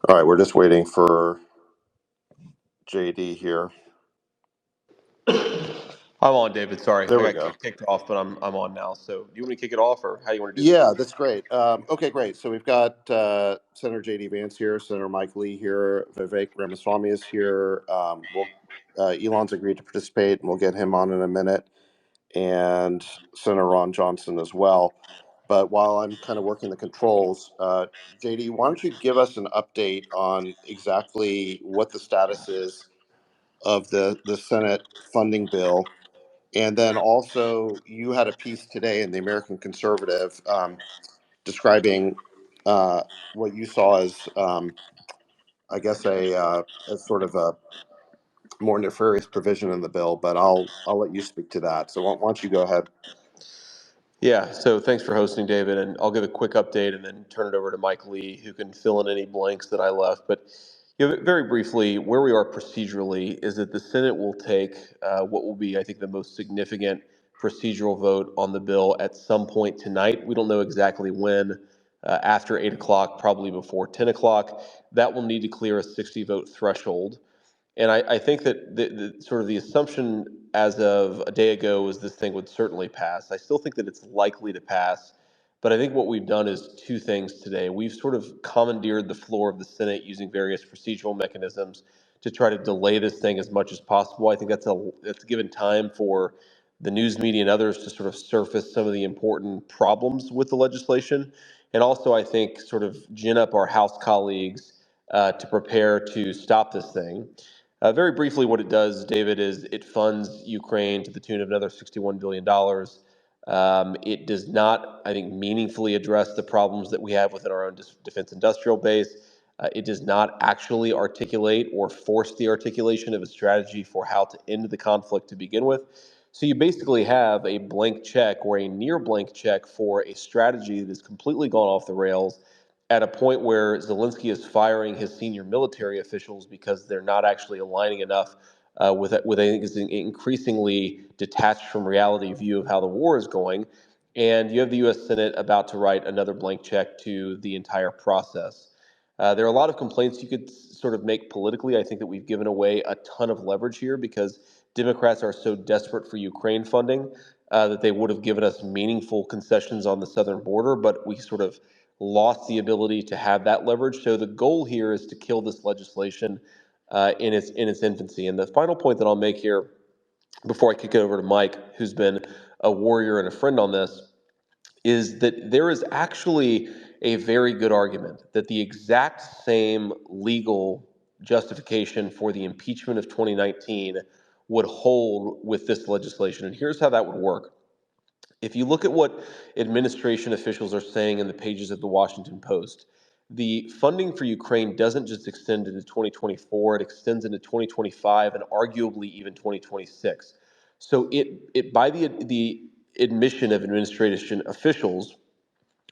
All right, we're just waiting for JD here. I'm on, David. Sorry, There I we got go. kicked off, but I'm on now. So, do you want me to kick it off, or how you want to do Yeah, this? that's great. Okay, great. So we've got Senator JD Vance here, Senator Mike Lee here, Vivek Ramaswamy is here. Elon's agreed to participate, and we'll get him on in a minute, and Senator Ron Johnson as well. But while I'm kind of working the controls, JD, why don't you give us an update on exactly what the status is of the Senate funding bill? And then also, you had a piece today in the American Conservative describing what you saw as, I guess, a sort of a more nefarious provision in the bill. But I'll let you speak to that. So why don't you go ahead? Yeah. So, thanks for hosting, David, and I'll give a quick update and then turn it over to Mike Lee, who can fill in any blanks that I left. But very briefly, where we are procedurally is that the Senate will take what will be, I think, the most significant procedural vote on the bill at some point tonight. We don't know exactly when. After 8 o'clock, probably before 10 o'clock. That will need to clear a 60 vote threshold. And I think that the sort of the assumption as of a day ago was this thing would certainly pass. I still think that it's likely to pass, but I think what we've done is two things today. We've sort of commandeered the floor of the Senate using various procedural mechanisms to try to delay this thing as much as possible. I think that's given time for the news media and others to sort of surface some of the important problems with the legislation, and also I think sort of gin up our House colleagues to prepare to stop this thing. Very briefly, what it does, David, is it funds Ukraine to the tune of another $61 billion. It does not, I think, meaningfully address the problems that we have within our own defense industrial base. It does not actually articulate or force the articulation of a strategy for how to end the conflict to begin with. So you basically have a blank check or a near blank check for a strategy that has completely gone off the rails at a point where Zelensky is firing his senior military officials because they're not actually aligning enough with I think is an increasingly detached from reality view of how the war is going. And you have the U.S. Senate about to write another blank check to the entire process. There are a lot of complaints you could sort of make politically. I think that we've given away a ton of leverage here because Democrats are so desperate for Ukraine funding that they would have given us meaningful concessions on the southern border, but we sort of lost the ability to have that leverage. So the goal here is to kill this legislation in its infancy. And the final point that I'll make here, before I kick it over to Mike, who's been a warrior and a friend on this, is that there is actually a very good argument that the exact same legal justification for the impeachment of 2019 would hold with this legislation. And here's how that would work. If you look at what administration officials are saying in the pages of the Washington Post, the funding for Ukraine doesn't just extend into 2024, it extends into 2025 and arguably even 2026. So it by the admission of administration officials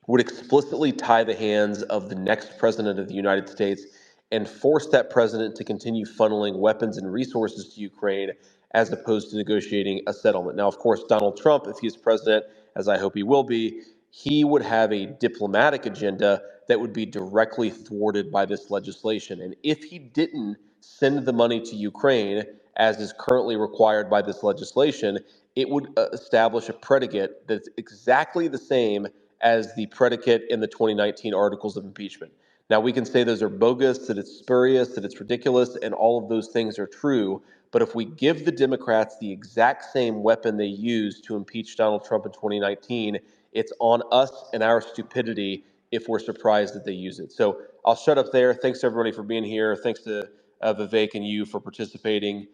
would explicitly tie the hands of the next president of the United States and force that president to continue funneling weapons and resources to Ukraine as opposed to negotiating a settlement. Now, of course, Donald Trump, if he's president, as I hope he will be, he would have a diplomatic agenda that would be directly thwarted by this legislation. And if he didn't send the money to Ukraine, as is currently required by this legislation, it would establish a predicate that's exactly the same as the predicate in the 2019 articles of impeachment. Now, we can say those are bogus, that it's spurious, that it's ridiculous, and all of those things are true. But if we give the Democrats the exact same weapon they used to impeach Donald Trump in 2019, it's on us and our stupidity if we're surprised that they use it. So I'll shut up there. Thanks everybody for being here. Thanks to Vivek and you for participating.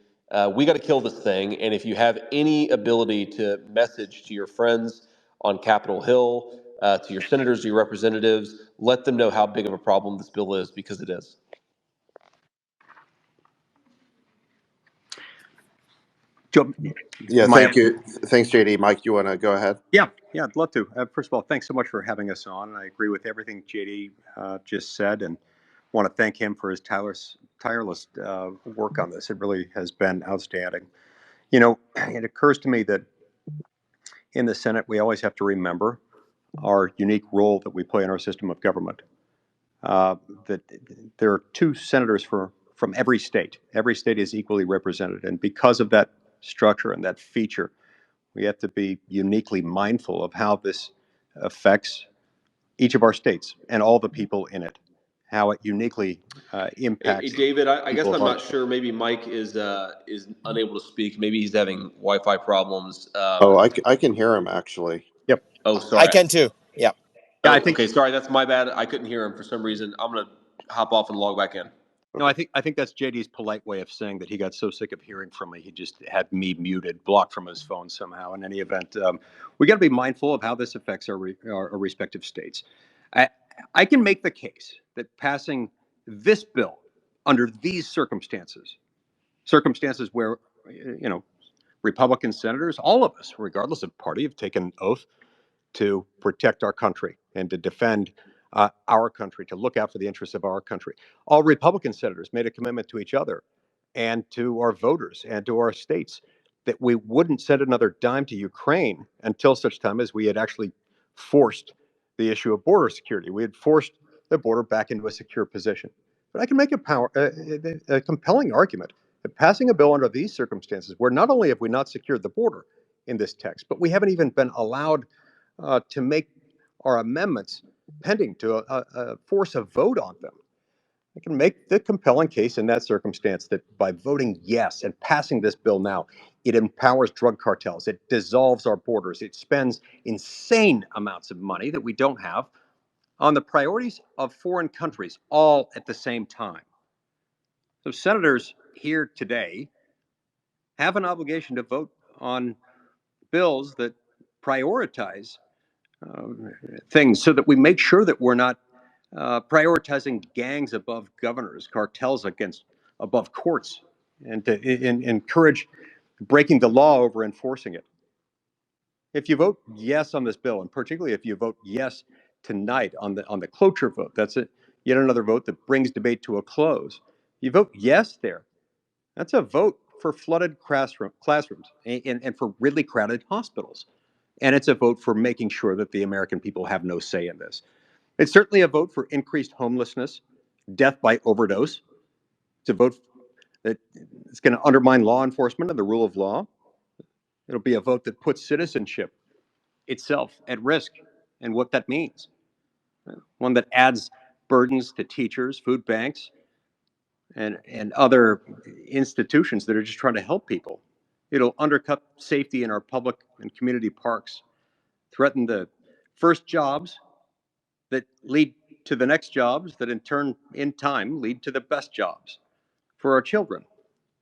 We got to kill this thing. And if you have any ability to message to your friends on Capitol Hill, to your senators, to your representatives, let them know how big of a problem this bill is, because it is. Joe, Yeah, thank you. Thanks, JD. Mike, you want to go ahead? Yeah, I'd love to. First of all, thanks so much for having us on. I agree with everything JD just said, and want to thank him for his tireless work on this. It really has been outstanding. You know, it occurs to me that in the Senate, we always have to remember our unique role that we play in our system of government. that there are 2 senators from every state. Every state is equally represented, and because of that structure and that feature, we have to be uniquely mindful of how this affects each of our states and all the people in it, how it uniquely Hey, impacts David, I guess people of I'm our. not sure. Maybe Mike is unable to speak. Maybe he's having Wi-Fi problems. Oh, I can hear him actually. Yep. Oh, I sorry. can too. Yeah. Yeah, I Oh, think. okay. Sorry, that's my bad. I couldn't hear him for some reason. I'm gonna hop off and log back in. No, I think that's JD's polite way of saying that he got so sick of hearing from me, he just had me muted, blocked from his phone somehow. In any event, we got to be mindful of how this affects our respective states. I, I can make the case that passing this bill under these circumstances where, Republican senators, all of us, regardless of party, have taken an oath to protect our country and to defend our country, to look out for the interests of our country. All Republican senators made a commitment to each other and to our voters and to our states that we wouldn't send another dime to Ukraine until such time as we had actually forced the issue of border security. We had forced the border back into a secure position. But I can make a compelling argument that passing a bill under these circumstances, where not only have we not secured the border in this text, but we haven't even been allowed to make our amendments pending to force a vote on them. I can make the compelling case in that circumstance that by voting yes and passing this bill now, it empowers drug cartels, it dissolves our borders, it spends insane amounts of money that we don't have on the priorities of foreign countries all at the same time. So senators here today have an obligation to vote on bills that prioritize uh, things so that we make sure that we're not prioritizing gangs above governors, cartels above courts, and to encourage breaking the law over enforcing it. If you vote yes on this bill, and particularly if you vote yes tonight on the cloture vote, that's it. Yet another vote that brings debate to a close. You vote yes there. That's a vote for flooded classrooms and for really crowded hospitals. And it's a vote for making sure that the American people have no say in this. It's certainly a vote for increased homelessness, death by overdose. It's a vote that is going to undermine law enforcement and the rule of law. It'll be a vote that puts citizenship itself at risk and what that means. One that adds burdens to teachers, food banks, and other institutions that are just trying to help people. It'll undercut safety in our public and community parks, threaten the first jobs that lead to the next jobs that in turn, in time, lead to the best jobs for our children.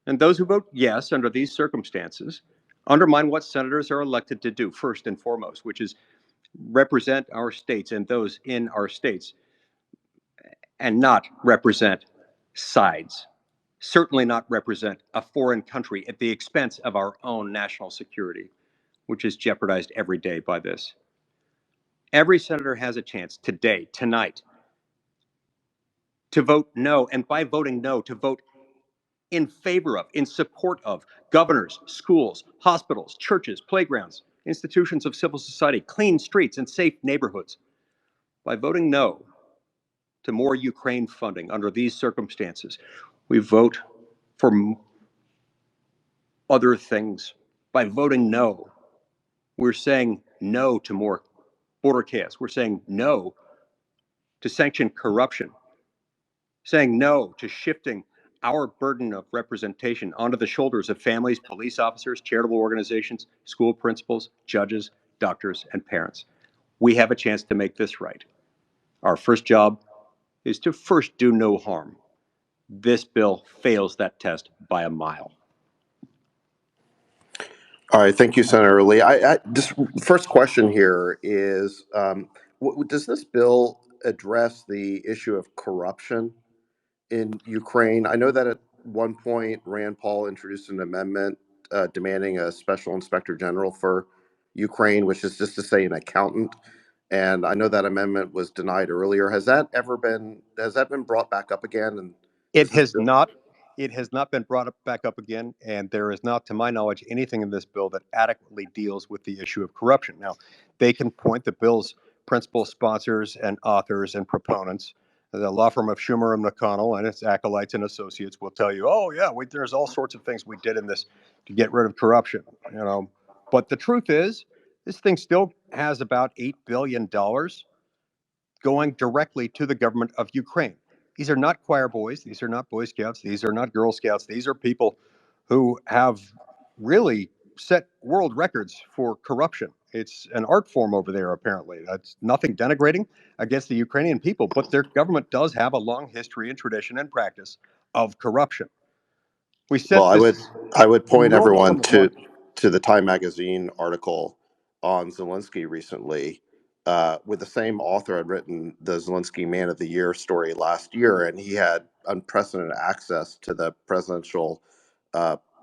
And those who vote yes under these circumstances undermine what senators are elected to do, first and foremost, which is represent our states and those in our states and not represent sides. Certainly not represent a foreign country at the expense of our own national security, which is jeopardized every day by this. Every senator has a chance today, tonight, to vote no, and by voting no, to vote in favor of, in support of governors, schools, hospitals, churches, playgrounds, institutions of civil society, clean streets, and safe neighborhoods. By voting no to more Ukraine funding under these circumstances, we vote for other things. By voting no, we're saying no to more border chaos. We're saying no to sanction corruption, saying no to shifting our burden of representation onto the shoulders of families, police officers, charitable organizations, school principals, judges, doctors, and parents. We have a chance to make this right. Our first job is to first do no harm. This bill fails that test by a mile. All right, thank you, Senator Lee. I just first question here is, does this bill address the issue of corruption in Ukraine? I know that at one point Rand Paul introduced an amendment demanding a special inspector general for Ukraine, which is just to say an accountant. And I know that amendment was denied earlier. Has that been brought back up again? And It is this has bill? not. It has not been brought back up again, and there is not, to my knowledge, anything in this bill that adequately deals with the issue of corruption. Now, they can point the bill's principal sponsors and authors and proponents The law firm of Schumer and McConnell and its acolytes and associates will tell you, "Oh yeah, there's all sorts of things we did in this to get rid of corruption." But the truth is, this thing still has about $8 billion going directly to the government of Ukraine. These are not choir boys. These are not Boy Scouts. These are not Girl Scouts. These are people who have really set world records for corruption. It's an art form over there, apparently. That's nothing denigrating against the Ukrainian people, but their government does have a long history and tradition and practice of corruption. We Well, sent this I would point enormous everyone sum of money. to the Time Magazine article on Zelensky recently, with the same author had written the Zelensky Man of the Year story last year, and he had unprecedented access to the presidential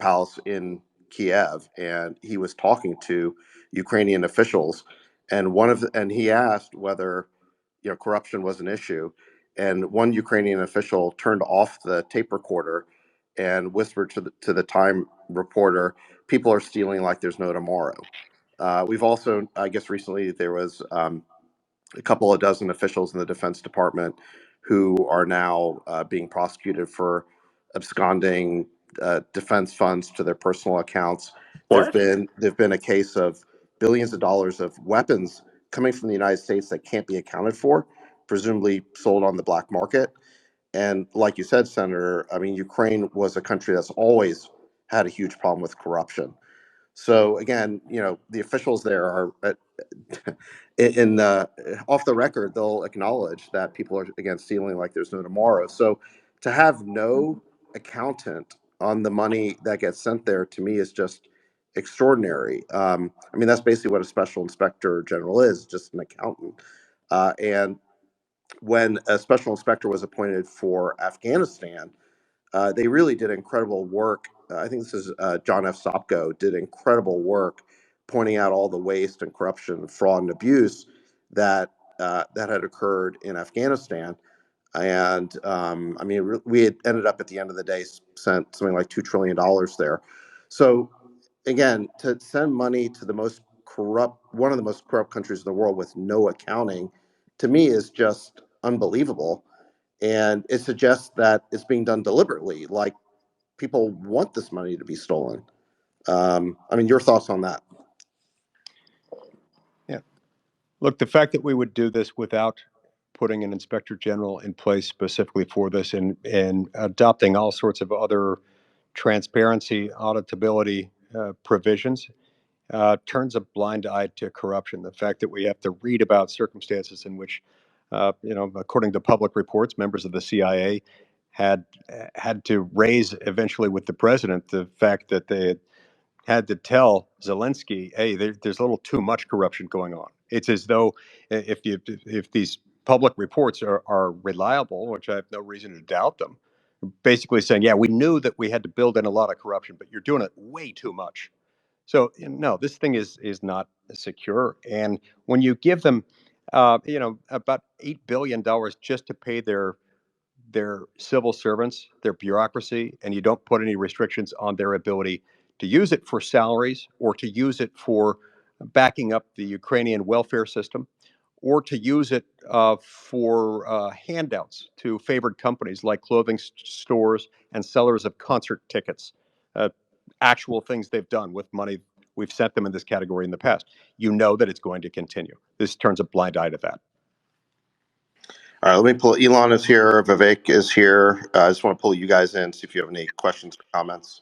palace in Kiev, and he was talking to Ukrainian officials, and and he asked whether corruption was an issue, and one Ukrainian official turned off the tape recorder and whispered to the Time reporter, "People are stealing like there's no tomorrow." We've also, I guess, recently there was a couple of dozen officials in the Defense Department who are now being prosecuted for absconding defense funds to their personal accounts. What? There've been a case of billions of dollars of weapons coming from the United States that can't be accounted for, presumably sold on the black market. And like you said, Senator, I mean, Ukraine was a country that's always had a huge problem with corruption. So again, the officials there are in off the record, they'll acknowledge that people are again stealing like there's no tomorrow. So to have no accountant on the money that gets sent there, to me, is just extraordinary. I mean, that's basically what a special inspector general is, just an accountant. And when a special inspector was appointed for Afghanistan, they really did incredible work. I think this is John F. Sopko did incredible work pointing out all the waste and corruption, fraud, and abuse that had occurred in Afghanistan. And I mean, we had ended up at the end of the day sent something like $2 trillion there. So again, to send money to one of the most corrupt countries in the world with no accounting, to me is just unbelievable. And it suggests that it's being done deliberately, like people want this money to be stolen. I mean, your thoughts on that? Yeah. Look, the fact that we would do this without putting an inspector general in place specifically for this and adopting all sorts of other transparency, auditability provisions turns a blind eye to corruption. The fact that we have to read about circumstances in which, according to public reports, members of the CIA had to raise eventually with the president the fact that they had to tell Zelensky, "Hey, there's a little too much corruption going on." It's as though if these public reports are reliable, which I have no reason to doubt them, basically saying, "Yeah, we knew that we had to build in a lot of corruption, but you're doing it way too much." So no, this thing is not secure. And when you give them, about $8 billion just to pay their civil servants, their bureaucracy, and you don't put any restrictions on their ability to use it for salaries or to use it for backing up the Ukrainian welfare system or to use it for handouts to favored companies like clothing stores and sellers of concert tickets, uh, actual things they've done with money we've sent them in this category in the past. You know that it's going to continue. This turns a blind eye to that. All right, let me pull. Elon is here. Vivek is here. I just want to pull you guys in, see if you have any questions or comments.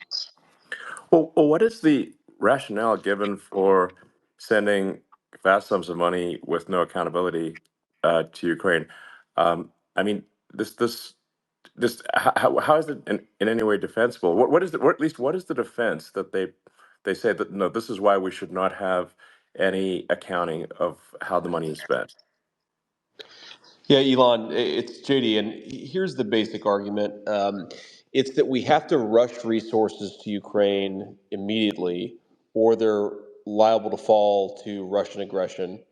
Well, what is the rationale given for sending vast sums of money with no accountability to Ukraine? I mean, how is it in any way defensible? What is the, or at least what is the defense that they say that no, this is why we should not have any accounting of how the money is spent? Yeah, Elon, it's JD, and here's the basic argument. It's that we have to rush resources to Ukraine immediately, or they're liable to fall to Russian aggression.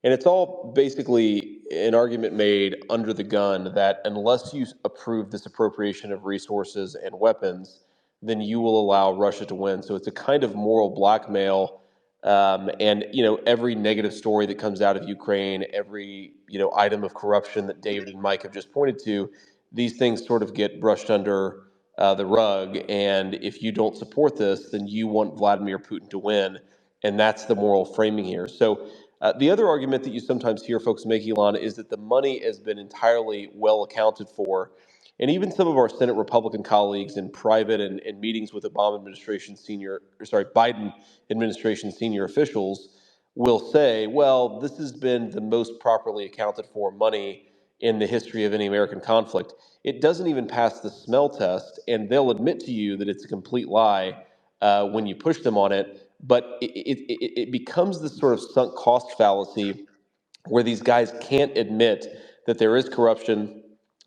And it's all basically an argument made under the gun that unless you approve this appropriation of resources and weapons, then you will allow Russia to win. So it's a kind of moral blackmail And every negative story that comes out of Ukraine, every item of corruption that David and Mike have just pointed to, these things sort of get brushed under the rug. And if you don't support this, then you want Vladimir Putin to win, and that's the moral framing here. So the other argument that you sometimes hear folks make, Elon, is that the money has been entirely well accounted for. And even some of our Senate Republican colleagues in private and meetings with Biden administration senior officials will say, well, this has been the most properly accounted for money in the history of any American conflict. It doesn't even pass the smell test, and they'll admit to you that it's a complete lie when you push them on it. But it becomes this sort of sunk cost fallacy where these guys can't admit that there is corruption.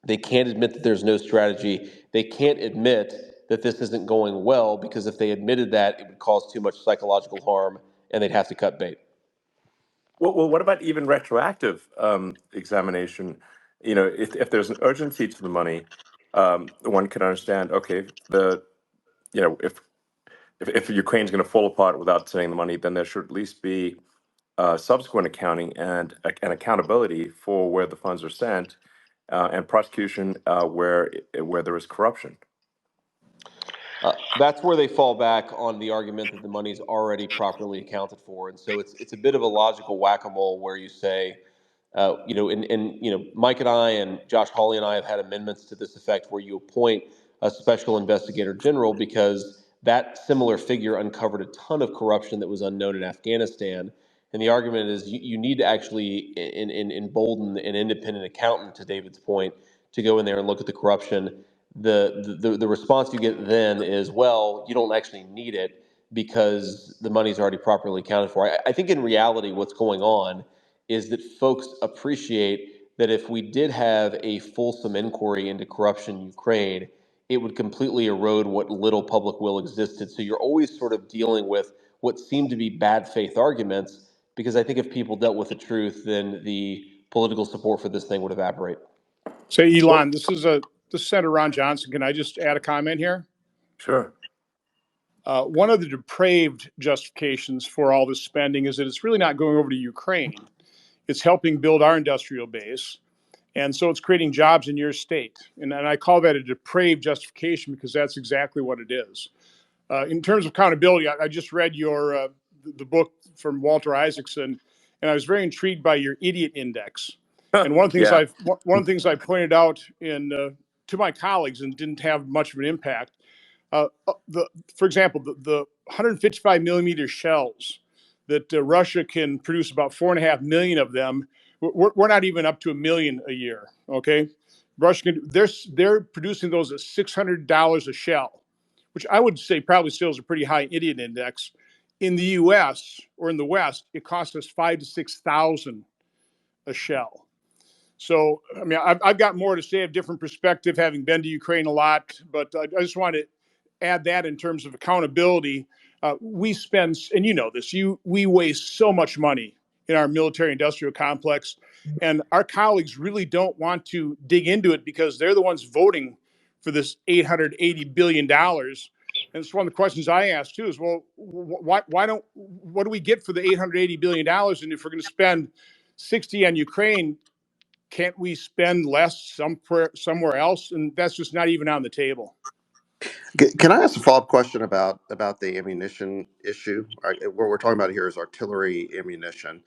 They can't admit that there's no strategy. They can't admit that this isn't going well, because if they admitted that, it would cause too much psychological harm and they'd have to cut bait. Well, what about even retroactive examination? If there's an urgency to the money, one can understand. Okay, if Ukraine's going to fall apart without sending the money, then there should at least be subsequent accounting and accountability for where the funds are sent, and prosecution where there is corruption. That's where they fall back on the argument that the money's already properly accounted for. And so it's a bit of a logical whack-a-mole where you say, Mike and I and Josh Hawley and I have had amendments to this effect where you appoint a special investigator general, because that similar figure uncovered a ton of corruption that was unknown in Afghanistan. And the argument is you need to actually embolden an independent accountant, to David's point, to go in there and look at the corruption. The response you get then is, well, you don't actually need it because the money's already properly accounted for. I think in reality what's going on is that folks appreciate that if we did have a fulsome inquiry into corruption in Ukraine, it would completely erode what little public will existed. So you're always sort of dealing with what seem to be bad faith arguments, because I think if people dealt with the truth, then the political support for this thing would evaporate. So, Elon, this is Senator Ron Johnson. Can I just add a comment here? Sure. One of the depraved justifications for all this spending is that it's really not going over to Ukraine. It's helping build our industrial base. And so it's creating jobs in your state. And I call that a depraved justification because that's exactly what it is. In terms of accountability, I just read the book from Walter Isaacson, and I was very intrigued by your idiot index. And one of the things I pointed out to my colleagues and didn't have much of an impact. For example, the 155 millimeter shells that Russia can produce, about 4.5 million of them. We're not even up to 1 million a year. Okay, Russia they're producing those at $600 a shell, which I would say probably still is a pretty high idiot index. In the U.S. or in the West, it costs us $5,000 to $6,000 a shell. So, I mean, I've got more to say, a different perspective, having been to Ukraine a lot, but I just want to add that in terms of accountability. We spend, and you know this, we waste so much money in our military industrial complex, and our colleagues really don't want to dig into it because they're the ones voting for this $880 billion. And it's one of the questions I ask too is, well, what do we get for the $880 billion? And if we're going to spend 60 on Ukraine, can't we spend less somewhere else? And that's just not even on the table. Can I ask a follow-up question about the ammunition issue? What we're talking about here is artillery ammunition.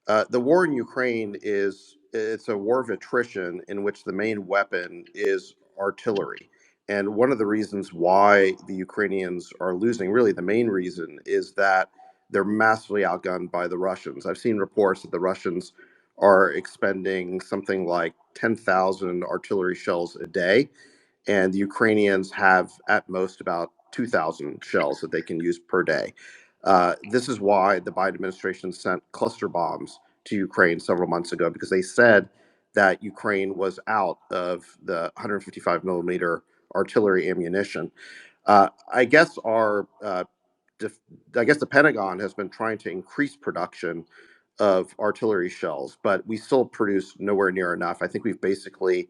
The war in Ukraine it's a war of attrition in which the main weapon is artillery. And one of the reasons why the Ukrainians are losing, really the main reason, is that they're massively outgunned by the Russians. I've seen reports that the Russians are expending something like 10,000 artillery shells a day, and the Ukrainians have at most about 2,000 shells that they can use per day. This is why the Biden administration sent cluster bombs to Ukraine several months ago, because they said that Ukraine was out of the 155 millimeter artillery ammunition. I guess the Pentagon has been trying to increase production of artillery shells, but we still produce nowhere near enough. I think we've basically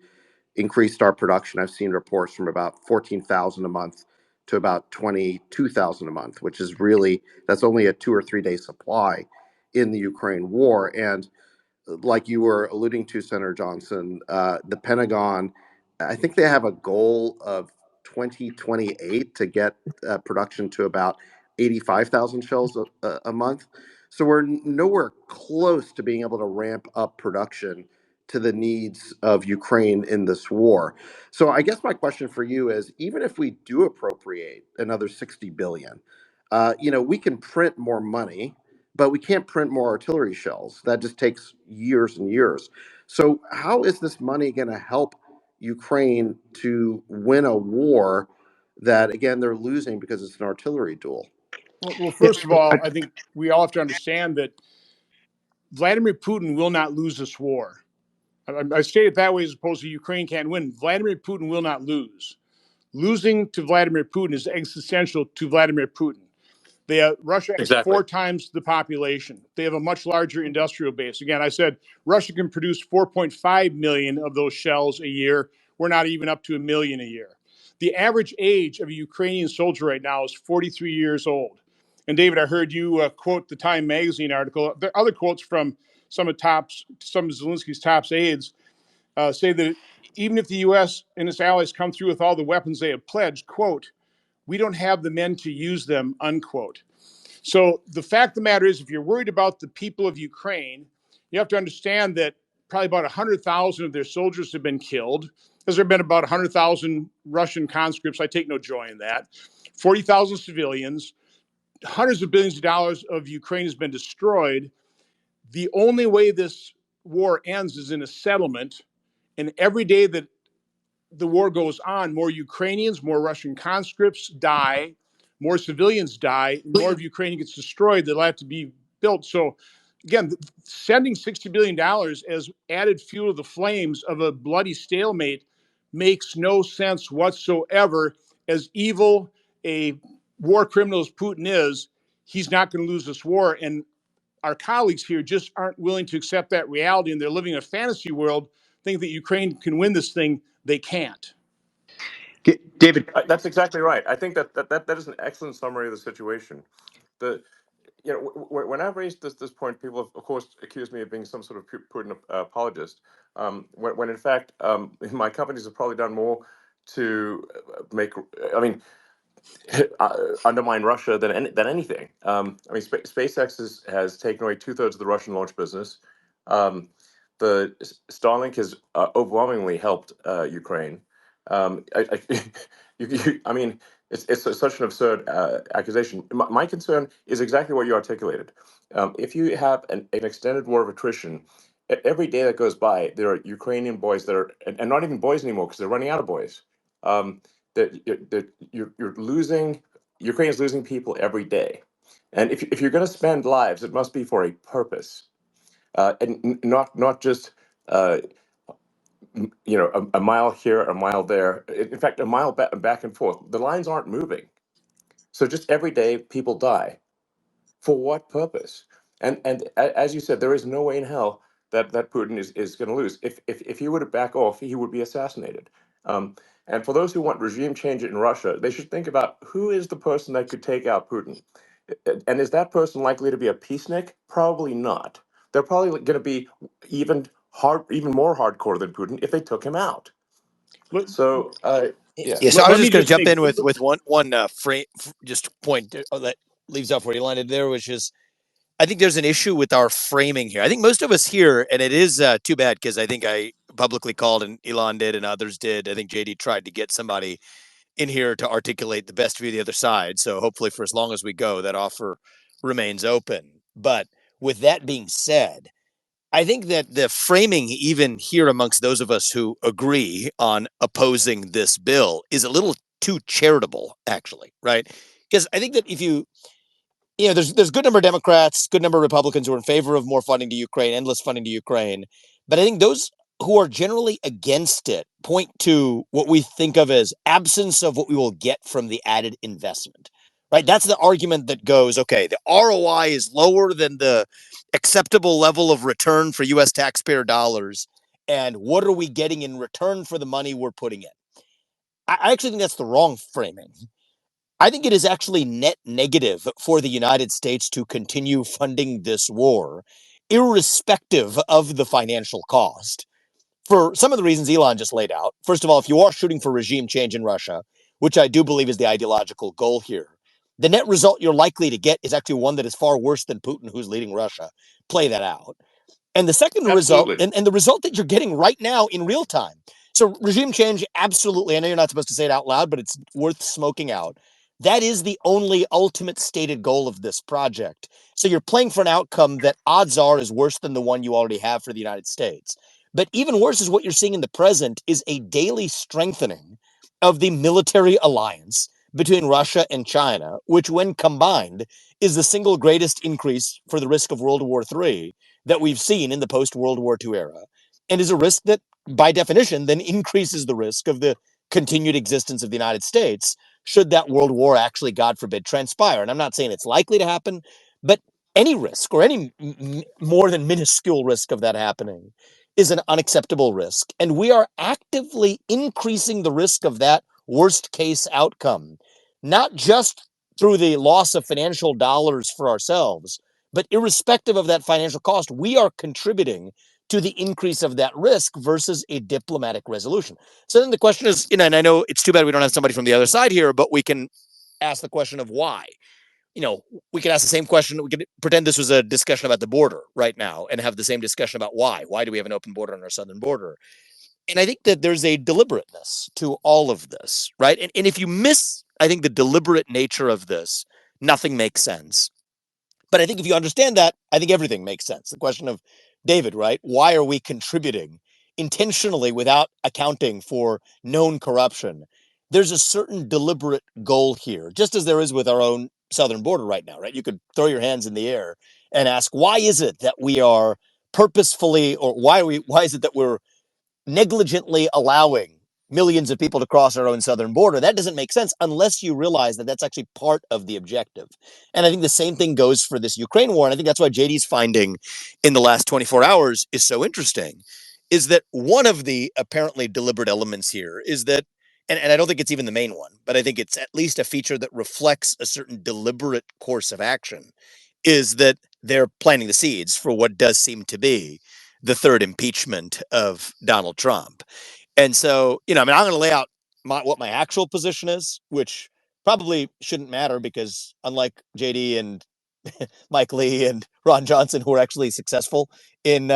increased our production. I've seen reports from about 14,000 a month to about 22,000 a month, which is really, that's only a 2 or 3 day supply in the Ukraine war. And like you were alluding to, Senator Johnson, the Pentagon, I think they have a goal of 2028 to get production to about 85,000 shells a month. So we're nowhere close to being able to ramp up production to the needs of Ukraine in this war. So I guess my question for you is, even if we do appropriate another 60 billion, we can print more money, but we can't print more artillery shells. That just takes years and years. So how is this money going to help Ukraine to win a war that, again, they're losing because it's an artillery duel? Well, first of all, I think we all have to understand that Vladimir Putin will not lose this war. I state it that way as opposed to Ukraine can't win. Vladimir Putin will not lose. Losing to Vladimir Putin is existential to Vladimir Putin. Russia has Exactly. 4 times the population. They have a much larger industrial base. Again, I said Russia can produce 4.5 million of those shells a year. We're not even up to 1 million a year. The average age of a Ukrainian soldier right now is 43 years old. And David, I heard you quote the Time magazine article. There are other quotes from some of Zelensky's top aides say that even if the U.S. and its allies come through with all the weapons they have pledged, quote, we don't have the men to use them, unquote. So the fact of the matter is, if you're worried about the people of Ukraine, you have to understand that probably about 100,000 of their soldiers have been killed. Has there been about 100,000 Russian conscripts? I take no joy in that. 40,000 civilians, hundreds of billions of dollars of Ukraine has been destroyed. The only way this war ends is in a settlement. And every day that the war goes on, more Ukrainians, more Russian conscripts die, more civilians die, more of Ukraine gets destroyed. They'll have to be built. So, again, sending $60 billion as added fuel to the flames of a bloody stalemate makes no sense whatsoever. As evil a war criminal as Putin is, he's not going to lose this war. And our colleagues here just aren't willing to accept that reality, and they're living in a fantasy world, think that Ukraine can win this thing. They can't. David. That's exactly right. I think that is an excellent summary of the situation. The when I've raised this point, people have, of course, accused me of being some sort of Putin apologist. When in fact, my companies have probably done more to make, I mean, undermine Russia than anything. I mean, SpaceX has taken away 2/3 of the Russian launch business. The Starlink has overwhelmingly helped Ukraine. I mean, it's such an absurd accusation. My concern is exactly what you articulated. If you have an extended war of attrition, every day that goes by, there are Ukrainian boys that are, and not even boys anymore because they're running out of boys. That you're losing, Ukraine is losing people every day. And if you're going to spend lives, it must be for a purpose, not just uh, a mile here, a mile there. In fact, a mile back and forth. The lines aren't moving. So just every day, people die. For what purpose? And as you said, there is no way in hell that Putin is going to lose. If he were to back off, he would be assassinated. And for those who want regime change in Russia, they should think about who is the person that could take out Putin. And is that person likely to be a peacenik? Probably not. They're probably going to be even more hardcore than Putin if they took him out. Let, So yeah. Yeah, so I was let me just going to just jump make in with one frame, just point that leaves off where you landed there, which is I think there's an issue with our framing here. I think most of us here, and it is too bad because I think I publicly called and Elon did and others did. I think JD tried to get somebody in here to articulate the best view of the other side. So hopefully for as long as we go, that offer remains open. But with that being said, I think that the framing, even here amongst those of us who agree on opposing this bill, is a little too charitable, actually, right? Because I think that if there's good number of Democrats, good number of Republicans who are in favor of more funding to Ukraine, endless funding to Ukraine. But I think those who are generally against it point to what we think of as absence of what we will get from the added investment, right? That's the argument that goes, okay, the ROI is lower than the acceptable level of return for U.S. taxpayer dollars. And what are we getting in return for the money we're putting in? I actually think that's the wrong framing. I think it is actually net negative for the United States to continue funding this war, irrespective of the financial cost, for some of the reasons Elon just laid out. First of all, if you are shooting for regime change in Russia, which I do believe is the ideological goal here, the net result you're likely to get is actually one that is far worse than Putin, who's leading Russia. Play that out. And the second result, Absolutely. and the result that you're getting right now in real time. So regime change, absolutely. I know you're not supposed to say it out loud, but it's worth smoking out. That is the only ultimate stated goal of this project. So you're playing for an outcome that odds are is worse than the one you already have for the United States. But even worse is what you're seeing in the present is a daily strengthening of the military alliance between Russia and China, which when combined is the single greatest increase for the risk of World War III that we've seen in the post-World War II era, and is a risk that, by definition, then increases the risk of the continued existence of the United States should that World War actually, God forbid, transpire. And I'm not saying it's likely to happen, but any risk or any more than minuscule risk of that happening is an unacceptable risk. And we are actively increasing the risk of that worst case outcome, not just through the loss of financial dollars for ourselves, but irrespective of that financial cost, we are contributing to the increase of that risk versus a diplomatic resolution. So then the question is, and I know it's too bad we don't have somebody from the other side here, but we can ask the question of why. We could ask the same question. We could pretend this was a discussion about the border right now and have the same discussion about why. Why do we have an open border on our southern border? And I think that there's a deliberateness to all of this, right? And if you miss, I think, the deliberate nature of this, nothing makes sense. But I think if you understand that, I think everything makes sense. The question of David, right? Why are we contributing intentionally without accounting for known corruption? There's a certain deliberate goal here, just as there is with our own southern border right now, right? You could throw your hands in the air and ask, why is it that we are purposefully, or why is it that we're negligently allowing millions of people to cross our own southern border? That doesn't make sense unless you realize that that's actually part of the objective. And I think the same thing goes for this Ukraine war. And I think that's why JD's finding in the last 24 hours is so interesting, is that one of the apparently deliberate elements here is that, and I don't think it's even the main one, but I think it's at least a feature that reflects a certain deliberate course of action, is that they're planting the seeds for what does seem to be the third impeachment of Donald Trump. And so, I'm going to lay out what my actual position is, which probably shouldn't matter because unlike JD and Mike Lee and Ron Johnson, who were actually successful in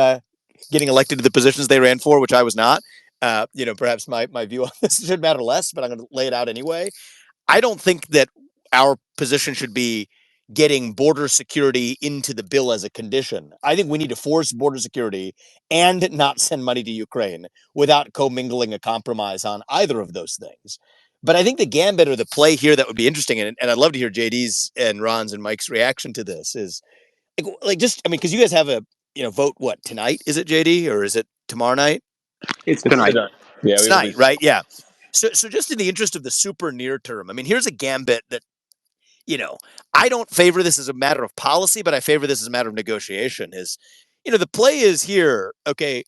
getting elected to the positions they ran for, which I was not, perhaps my view on this should matter less, but I'm going to lay it out anyway. I don't think that our position should be getting border security into the bill as a condition. I think we need to force border security and not send money to Ukraine without commingling a compromise on either of those things. But I think the gambit or the play here that would be interesting, and I'd love to hear JD's and Ron's and Mike's reaction to this, is because you guys have a vote tonight? Is it, JD, or is it tomorrow night? It's It's tonight. tonight. Yeah, It's we tonight, released. right? Yeah. So just in the interest of the super near term, here's a gambit that, I don't favor this as a matter of policy, but I favor this as a matter of negotiation. Is, the play is here. Okay,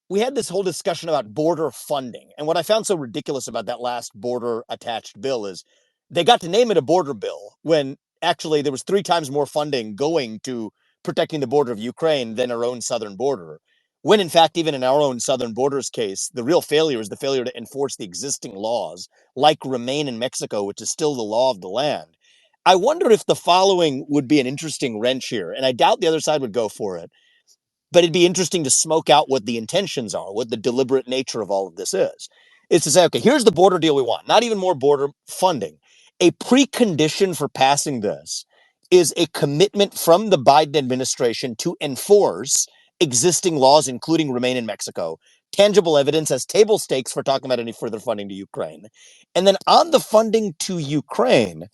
we had this whole discussion about border funding. And what I found so ridiculous about that last border attached bill is they got to name it a border bill when actually there was 3 times more funding going to protecting the border of Ukraine than our own southern border. When in fact, even in our own southern border's case, the real failure is the failure to enforce the existing laws, like Remain in Mexico, which is still the law of the land. I wonder if the following would be an interesting wrench here, and I doubt the other side would go for it. But it'd be interesting to smoke out what the intentions are, what the deliberate nature of all of this is. Is to say, okay, here's the border deal we want, not even more border funding. A precondition for passing this is a commitment from the Biden administration to enforce existing laws, including Remain in Mexico, tangible evidence as table stakes for talking about any further funding to Ukraine. And then on the funding to Ukraine,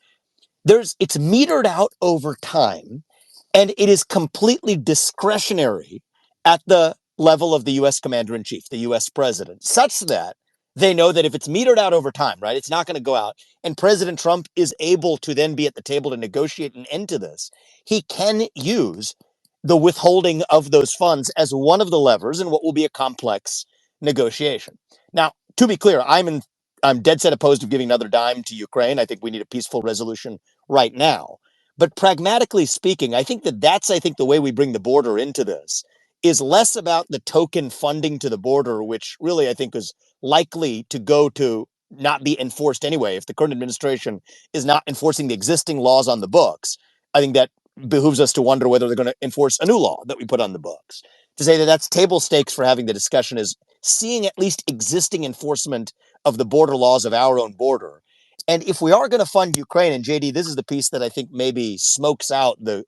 it's metered out over time, and it is completely discretionary at the level of the U.S. commander in chief, the U.S. president, such that they know that if it's metered out over time, right, it's not going to go out, and President Trump is able to then be at the table to negotiate an end to this, he can use the withholding of those funds as one of the levers in what will be a complex negotiation. Now, to be clear, I'm in I'm dead set opposed to giving another dime to Ukraine. I think we need a peaceful resolution right now. But pragmatically speaking, I think that's the way we bring the border into this is less about the token funding to the border, which really I think is likely to go to not be enforced anyway. If the current administration is not enforcing the existing laws on the books, I think that behooves us to wonder whether they're going to enforce a new law that we put on the books. To say that that's table stakes for having the discussion is seeing at least existing enforcement of the border laws of our own border. And if we are going to fund Ukraine, and JD, this is the piece that I think maybe smokes out the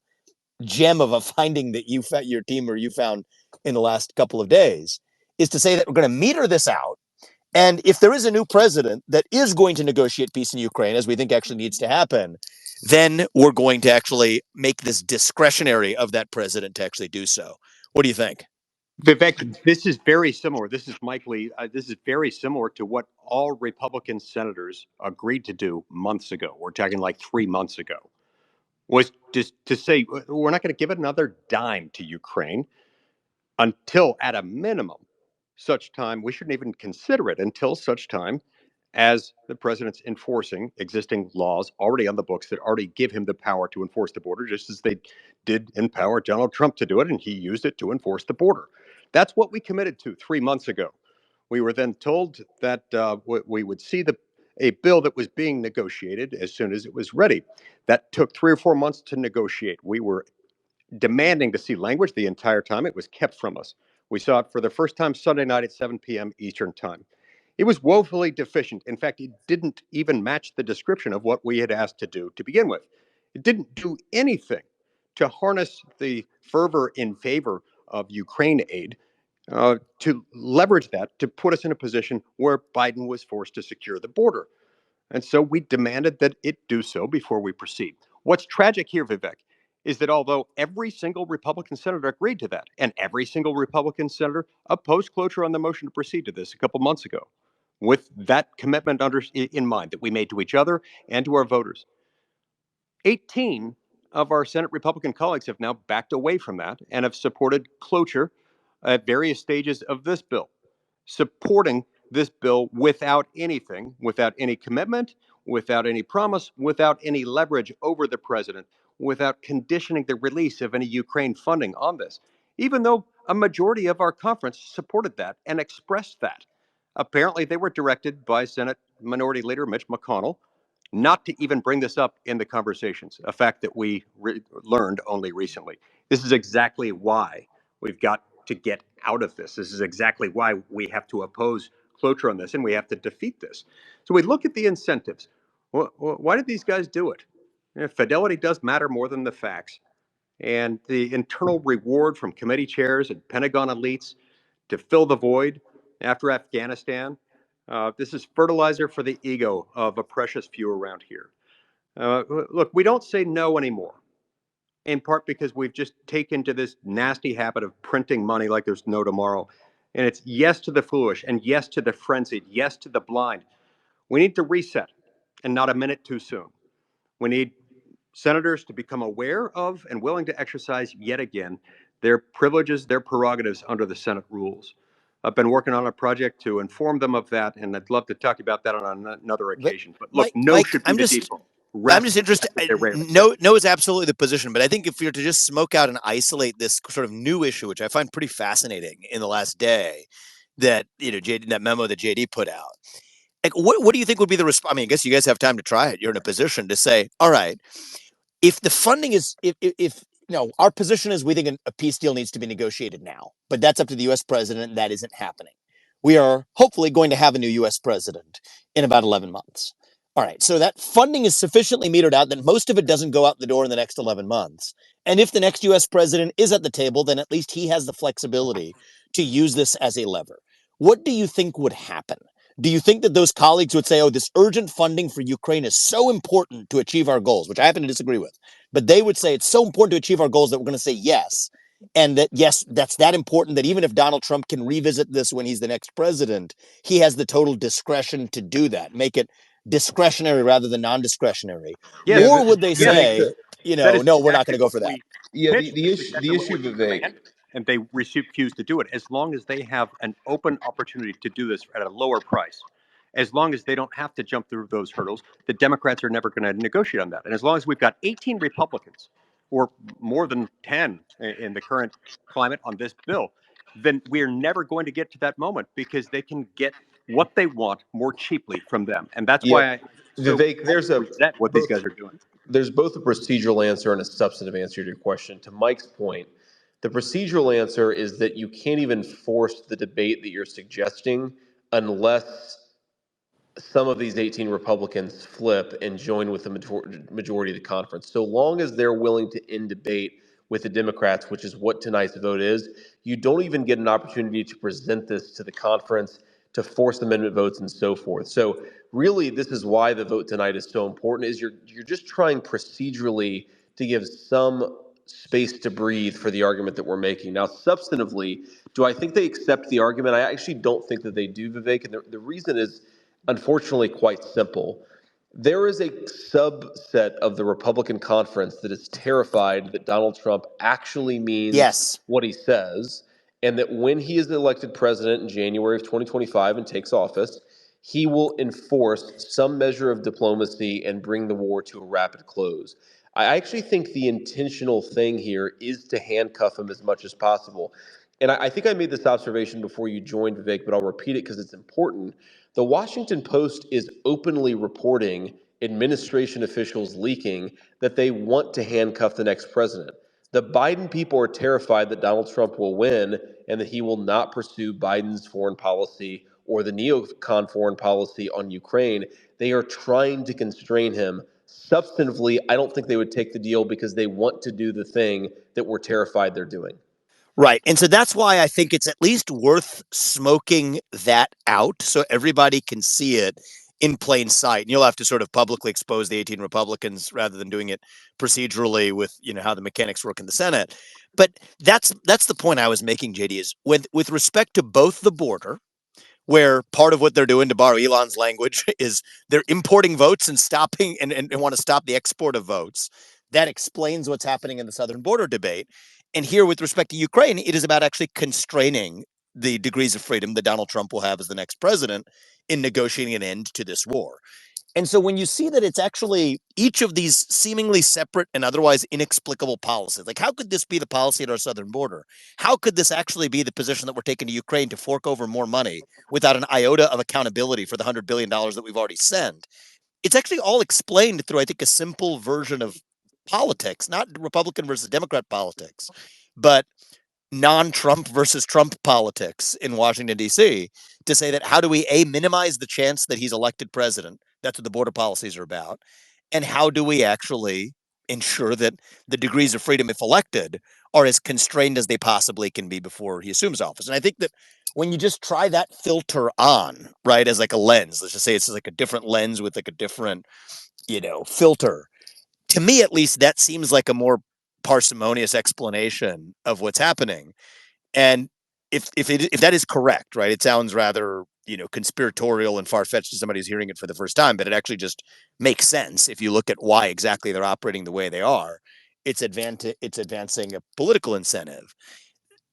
gem of a finding that your team or you found in the last couple of days, is to say that we're going to meter this out. And if there is a new president that is going to negotiate peace in Ukraine, as we think actually needs to happen, then we're going to actually make this discretionary of that president to actually do so. What do you think? Vivek, this is very similar. This is Mike Lee. This is very similar to what all Republican senators agreed to do months ago. We're talking like 3 months ago. Was just to say we're not going to give another dime to Ukraine until, at a minimum, such time we shouldn't even consider it until such time as the president's enforcing existing laws already on the books that already give him the power to enforce the border, just as they did empower Donald Trump to do it, and he used it to enforce the border. That's what we committed to 3 months ago. We were then told that we would see a bill that was being negotiated as soon as it was ready. That took 3 or 4 months to negotiate. We were demanding to see language the entire time. It was kept from us. We saw it for the first time Sunday night at 7 p.m. Eastern Time. It was woefully deficient. In fact, it didn't even match the description of what we had asked to do to begin with. It didn't do anything to harness the fervor in favor of Ukraine aid, to leverage that to put us in a position where Biden was forced to secure the border. And so we demanded that it do so before we proceed. What's tragic here, Vivek, is that although every single Republican senator agreed to that, and every single Republican senator opposed cloture on the motion to proceed to this a couple months ago, with that commitment in mind that we made to each other and to our voters, 18 of our Senate Republican colleagues have now backed away from that and have supported cloture at various stages of this bill, supporting this bill without anything, without any commitment, without any promise, without any leverage over the president, without conditioning the release of any Ukraine funding on this, even though a majority of our conference supported that and expressed that. Apparently, they were directed by Senate Minority Leader Mitch McConnell not to even bring this up in the conversations, a fact that we learned only recently. This is exactly why we've got to get out of this. This is exactly why we have to oppose cloture on this and we have to defeat this. So we look at the incentives. Why did these guys do it? Fidelity does matter more than the facts. And the internal reward from committee chairs and Pentagon elites to fill the void after Afghanistan, this is fertilizer for the ego of a precious few around here. Look, we don't say no anymore, in part because we've just taken to this nasty habit of printing money like there's no tomorrow. And it's yes to the foolish and yes to the frenzied, yes to the blind. We need to reset, and not a minute too soon. We need senators to become aware of and willing to exercise yet again their privileges, their prerogatives under the Senate rules. I've been working on a project to inform them of that, and I'd love to talk about that on another occasion. But look, no should be the default. I'm just interested. No is absolutely the position, but I think if you're to just smoke out and isolate this sort of new issue, which I find pretty fascinating in the last day, that that memo that JD put out, like what do you think would be the response? I mean, I guess you guys have time to try it. You're in a position to say, all right, if the funding is if our position is we think a peace deal needs to be negotiated now, but that's up to the U.S. president. And that isn't happening. We are hopefully going to have a new U.S. president in about 11 months. All right, so that funding is sufficiently metered out that most of it doesn't go out the door in the next 11 months. And if the next U.S. president is at the table, then at least he has the flexibility to use this as a lever. What do you think would happen? Do you think that those colleagues would say, oh, this urgent funding for Ukraine is so important to achieve our goals, which I happen to disagree with, but they would say it's so important to achieve our goals that we're going to say yes. And that, yes, that's that important that even if Donald Trump can revisit this when he's the next president, he has the total discretion to do that, make it discretionary rather than non-discretionary. Yes, or would they say, no, we're not going to go for that? Yeah, the issue, Vivek, and they refuse to do it as long as they have an open opportunity to do this at a lower price. As long as they don't have to jump through those hurdles, the Democrats are never going to negotiate on that. And as long as we've got 18 Republicans, or more than 10 in the current climate on this bill, then we're never going to get to that moment because they can get what they want more cheaply from them. And that's Yeah, why I so Vivek, resent what these guys are doing. there's both a procedural answer and a substantive answer to your question. To Mike's point, the procedural answer is that you can't even force the debate that you're suggesting unless some of these 18 Republicans flip and join with the majority of the conference. So long as they're willing to end debate with the Democrats, which is what tonight's vote is, you don't even get an opportunity to present this to the conference, to force amendment votes and so forth. So really, this is why the vote tonight is so important, is you're just trying procedurally to give some space to breathe for the argument that we're making. Now, substantively, do I think they accept the argument? I actually don't think that they do, Vivek. And the reason is, unfortunately, quite simple. There is a subset of the Republican conference that is terrified that Donald Trump actually means Yes. what he says, and that when he is elected president in January of 2025 and takes office, he will enforce some measure of diplomacy and bring the war to a rapid close. I actually think the intentional thing here is to handcuff him as much as possible. And I think I made this observation before you joined, Vivek, but I'll repeat it because it's important. The Washington Post is openly reporting administration officials leaking that they want to handcuff the next president. The Biden people are terrified that Donald Trump will win and that he will not pursue Biden's foreign policy or the neocon foreign policy on Ukraine. They are trying to constrain him. Substantively, I don't think they would take the deal because they want to do the thing that we're terrified they're doing. Right. And so that's why I think it's at least worth smoking that out so everybody can see it in plain sight. And you'll have to sort of publicly expose the 18 Republicans rather than doing it procedurally with, how the mechanics work in the Senate. But that's the point I was making, JD, is with respect to both the border, where part of what they're doing, to borrow Elon's language, is they're importing votes and stopping and want to stop the export of votes. That explains what's happening in the southern border debate. And here, with respect to Ukraine, it is about actually constraining the degrees of freedom that Donald Trump will have as the next president in negotiating an end to this war. And so when you see that it's actually each of these seemingly separate and otherwise inexplicable policies, like how could this be the policy at our southern border? How could this actually be the position that we're taking to Ukraine to fork over more money without an iota of accountability for the $100 billion that we've already sent? It's actually all explained through, I think, a simple version of politics, not Republican versus Democrat politics, but non-Trump versus Trump politics in Washington, D.C., to say that how do we, A, minimize the chance that he's elected president? That's what the border policies are about. And how do we actually ensure that the degrees of freedom, if elected, are as constrained as they possibly can be before he assumes office? And I think that when you just try that filter on, right, as like a lens, let's just say it's like a different lens with like a different, filter, to me at least, that seems like a more parsimonious explanation of what's happening. And if that is correct, right, it sounds rather conspiratorial and far fetched to somebody who's hearing it for the first time, but it actually just makes sense if you look at why exactly they're operating the way they are. It's advancing a political incentive.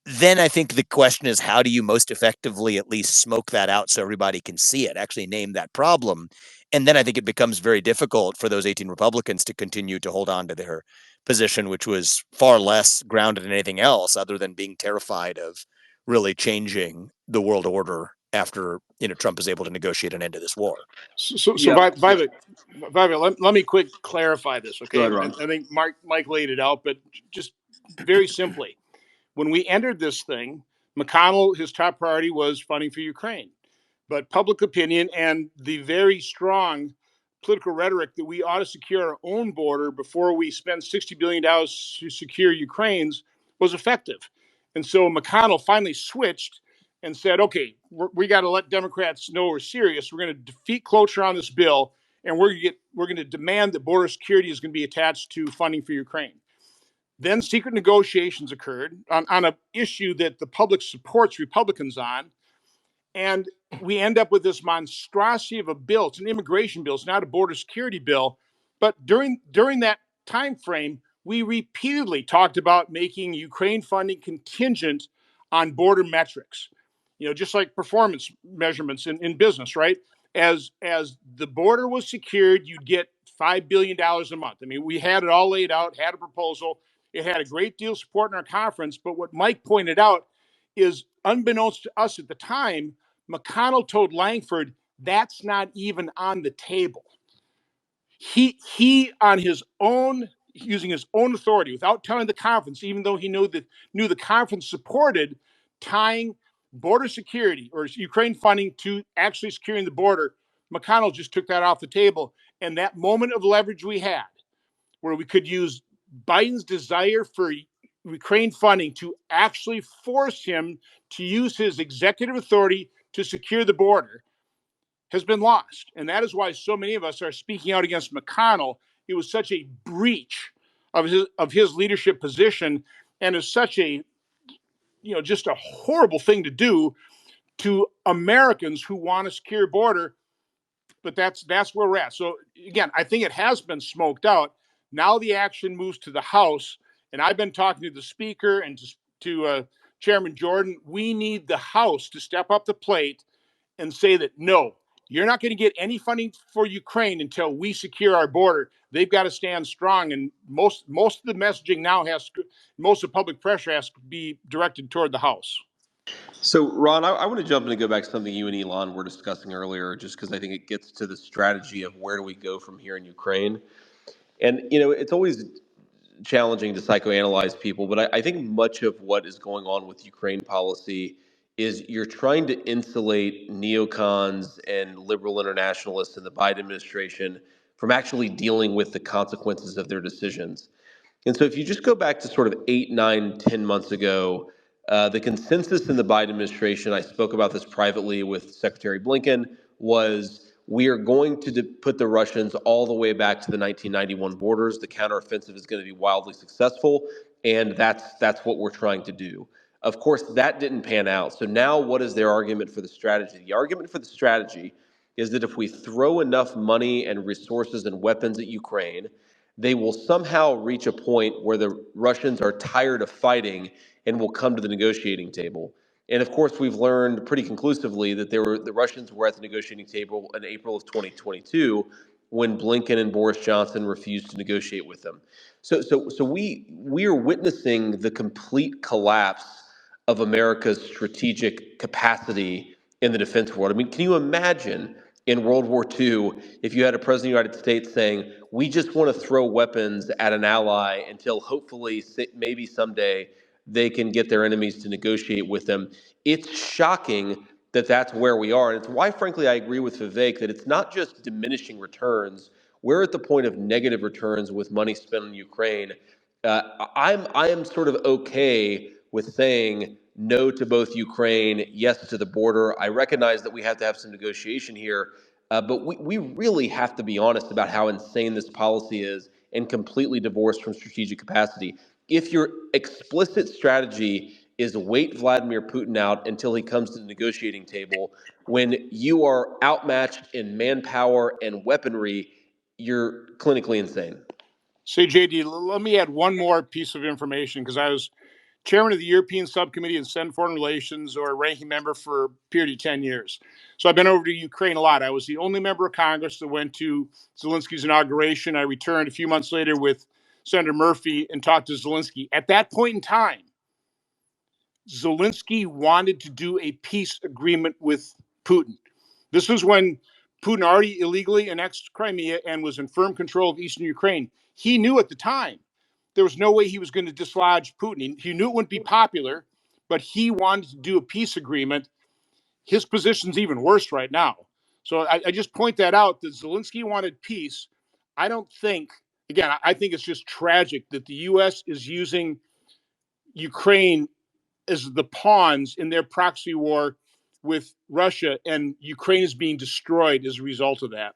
Then I think the question is, how do you most effectively at least smoke that out so everybody can see it, actually name that problem? And then I think it becomes very difficult for those 18 Republicans to continue to hold on to their position, which was far less grounded in anything else other than being terrified of really changing the world order after Trump is able to negotiate an end to this war. So Yeah. Vivek, let me quick clarify this, okay? Go ahead, Ron. I think Mike laid it out, but just very simply, when we entered this thing, McConnell, his top priority was funding for Ukraine. But public opinion and the very strong political rhetoric that we ought to secure our own border before we spend $60 billion to secure Ukraine's was effective. And so McConnell finally switched and said, okay, we got to let Democrats know we're serious. We're going to defeat cloture on this bill, and we're going to demand that border security is going to be attached to funding for Ukraine. Then secret negotiations occurred on an issue that the public supports Republicans on. And we end up with this monstrosity of a bill. It's an immigration bill. It's not a border security bill. But during that time frame, we repeatedly talked about making Ukraine funding contingent on border metrics, just like performance measurements in business, right? As the border was secured, you'd get $5 billion a month. I mean, we had it all laid out, had a proposal. It had a great deal of support in our conference. But what Mike pointed out is, unbeknownst to us at the time, McConnell told Langford that's not even on the table. He on his own, using his own authority, without telling the conference, even though he knew the conference supported tying border security or Ukraine funding to actually securing the border, McConnell just took that off the table. And that moment of leverage we had, where we could use Biden's desire for Ukraine funding to actually force him to use his executive authority to secure the border, has been lost. And that is why so many of us are speaking out against McConnell. It was such a breach of his leadership position, and is such a, just a horrible thing to do to Americans who want a secure border. But that's where we're at. So again, I think it has been smoked out. Now the action moves to the House, and I've been talking to the Speaker and to Chairman Jordan. We need the House to step up the plate and say that, no, you're not going to get any funding for Ukraine until we secure our border. They've got to stand strong. And most of the messaging now most of the public pressure has to be directed toward the House. So, Ron, I want to jump in and go back to something you and Elon were discussing earlier, just because I think it gets to the strategy of where do we go from here in Ukraine. And, it's always challenging to psychoanalyze people, but I think much of what is going on with Ukraine policy is you're trying to insulate neocons and liberal internationalists in the Biden administration from actually dealing with the consequences of their decisions. And so if you just go back to sort of 8, 9, 10 months ago, the consensus in the Biden administration, I spoke about this privately with Secretary Blinken, was we are going to put the Russians all the way back to the 1991 borders. The counteroffensive is going to be wildly successful, and that's what we're trying to do. Of course, that didn't pan out. So now what is their argument for the strategy? The argument for the strategy is that if we throw enough money and resources and weapons at Ukraine, they will somehow reach a point where the Russians are tired of fighting and will come to the negotiating table. And of course, we've learned pretty conclusively that the Russians were at the negotiating table in April of 2022 when Blinken and Boris Johnson refused to negotiate with them. So we are witnessing the complete collapse of America's strategic capacity in the defense world. I mean, can you imagine in World War II if you had a president of the United States saying, we just want to throw weapons at an ally until hopefully maybe someday they can get their enemies to negotiate with them? It's shocking that that's where we are. And it's why, frankly, I agree with Vivek that it's not just diminishing returns. We're at the point of negative returns with money spent on Ukraine. I am sort of okay with saying no to both Ukraine, yes to the border. I recognize that we have to have some negotiation here, but we really have to be honest about how insane this policy is and completely divorced from strategic capacity. If your explicit strategy is wait Vladimir Putin out until he comes to the negotiating table, when you are outmatched in manpower and weaponry, you're clinically insane. Say, JD, let me add one more piece of information, because I was chairman of the European Subcommittee in Senate Foreign Relations, or ranking member for a period of 10 years. So I've been over to Ukraine a lot. I was the only member of Congress that went to Zelensky's inauguration. I returned a few months later with Senator Murphy and talked to Zelensky. At that point in time, Zelensky wanted to do a peace agreement with Putin. This was when Putin already illegally annexed Crimea and was in firm control of eastern Ukraine. He knew at the time there was no way he was going to dislodge Putin. He knew it wouldn't be popular, but he wanted to do a peace agreement. His position's even worse right now. So I just point that out, that Zelensky wanted peace. I don't think, again, I think it's just tragic that the U.S. is using Ukraine as the pawns in their proxy war with Russia, and Ukraine is being destroyed as a result of that.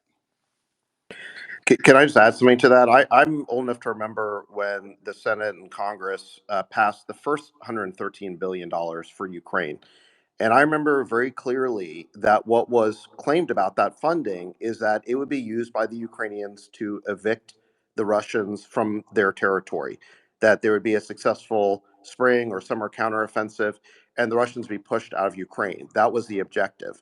Can I just add something to that? I'm old enough to remember when the Senate and Congress passed the first $113 billion for Ukraine. And I remember very clearly that what was claimed about that funding is that it would be used by the Ukrainians to evict the Russians from their territory, that there would be a successful spring or summer counteroffensive, and the Russians be pushed out of Ukraine. That was the objective.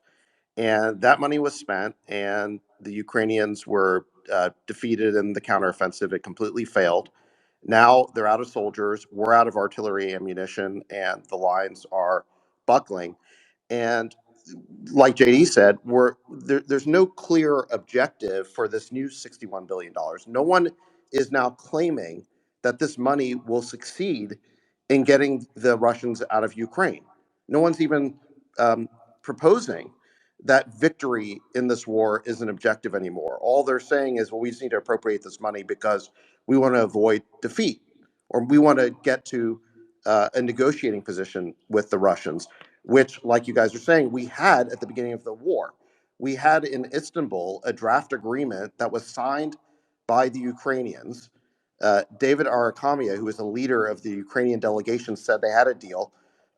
And that money was spent, and the Ukrainians were defeated in the counteroffensive. It completely failed. Now they're out of soldiers, we're out of artillery ammunition, and the lines are buckling. And like JD said, there's no clear objective for this new $61 billion. No one is now claiming that this money will succeed in getting the Russians out of Ukraine. No one's even proposing that victory in this war is an objective anymore. All they're saying is, well, we just need to appropriate this money because we want to avoid defeat, or we want to get to a negotiating position with the Russians, which, like you guys are saying, we had at the beginning of the war. We had in Istanbul a draft agreement that was signed by the Ukrainians. David Arakamia, who was the leader of the Ukrainian delegation, said they had a deal.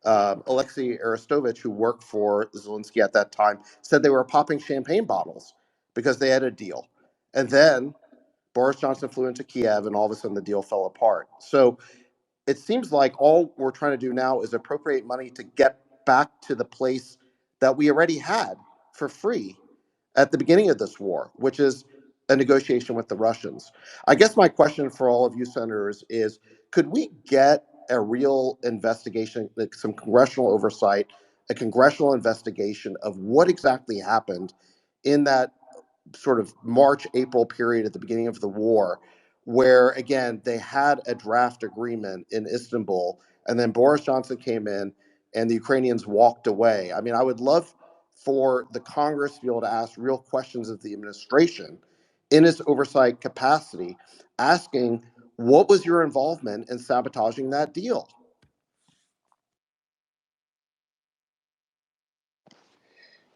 Alexei Arestovich, who worked for Zelensky at that time, said they were popping champagne bottles because they had a deal. And then Boris Johnson flew into Kiev, and all of a sudden the deal fell apart. So it seems like all we're trying to do now is appropriate money to get back to the place that we already had for free at the beginning of this war, which is a negotiation with the Russians. I guess my question for all of you senators is, could we get a real investigation, like some congressional oversight, a congressional investigation of what exactly happened in that sort of March, April period at the beginning of the war, where again they had a draft agreement in Istanbul, and then Boris Johnson came in and the Ukrainians walked away. I mean, I would love for the Congress to be able to ask real questions of the administration in its oversight capacity, asking, what was your involvement in sabotaging that deal?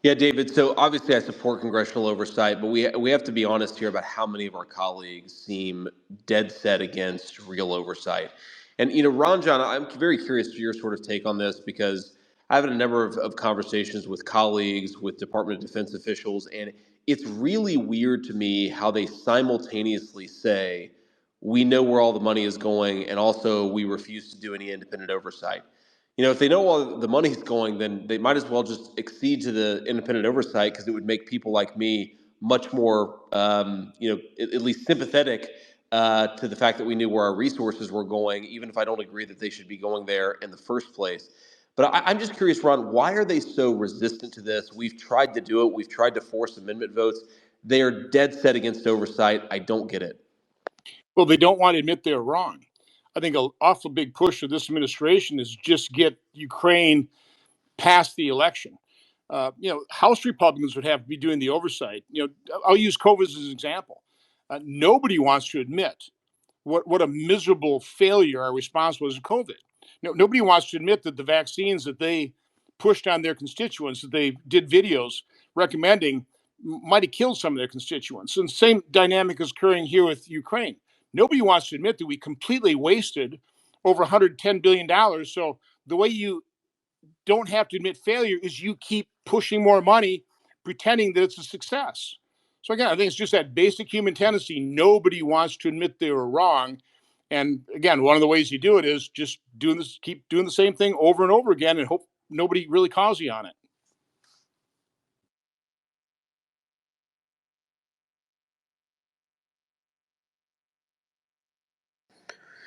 Yeah, David. So obviously, I support congressional oversight, but we have to be honest here about how many of our colleagues seem dead set against real oversight. And Ron, John, I'm very curious to your sort of take on this because I've had a number of conversations with colleagues, with Department of Defense officials, and it's really weird to me how they simultaneously say we know where all the money is going, and also we refuse to do any independent oversight. If they know all the money's going, then they might as well just accede to the independent oversight because it would make people like me much more, at least sympathetic to the fact that we knew where our resources were going, even if I don't agree that they should be going there in the first place. But I'm just curious, Ron, why are they so resistant to this? We've tried to do it. We've tried to force amendment votes. They are dead set against oversight. I don't get it. Well, they don't want to admit they're wrong. I think an awful big push of this administration is just get Ukraine past the election. House Republicans would have to be doing the oversight. I'll use COVID as an example. Nobody wants to admit what a miserable failure our response was to COVID. Nobody wants to admit that the vaccines that they pushed on their constituents, that they did videos recommending, might have killed some of their constituents. And the same dynamic is occurring here with Ukraine. Nobody wants to admit that we completely wasted over $110 billion. So the way you don't have to admit failure is you keep pushing more money, pretending that it's a success. So again, I think it's just that basic human tendency. Nobody wants to admit they were wrong. And again, one of the ways you do it is just keep doing the same thing over and over again and hope nobody really calls you on it.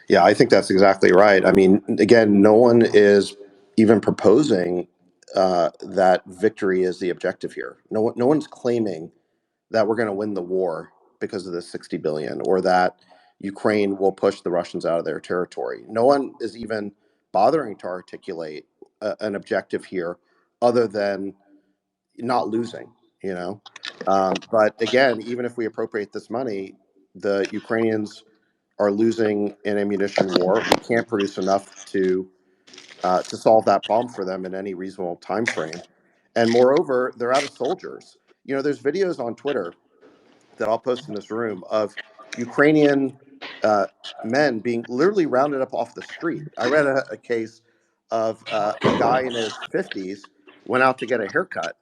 Yeah, I think that's exactly right. I mean, again, no one is even proposing that victory is the objective here. No one's claiming that we're going to win the war because of this 60 billion, or that Ukraine will push the Russians out of their territory. No one is even bothering to articulate an objective here other than not losing, you know. But again, even if we appropriate this money, the Ukrainians are losing an ammunition war. We can't produce enough to solve that problem for them in any reasonable time frame. And moreover, they're out of soldiers. There's videos on Twitter that I'll post in this room of Ukrainian uh, men being literally rounded up off the street. I read a case of a guy in his 50s went out to get a haircut,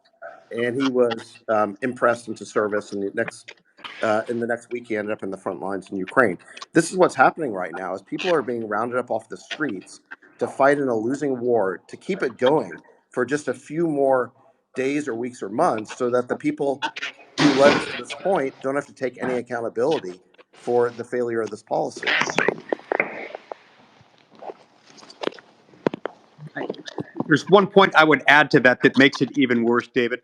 and he was impressed into service. And in the next week, he ended up in the front lines in Ukraine. This is what's happening right now: is people are being rounded up off the streets to fight in a losing war, to keep it going for just a few more days or weeks or months, so that the people who led us to this point don't have to take any accountability for the failure of this policy. There's one point I would add to that that makes it even worse, David.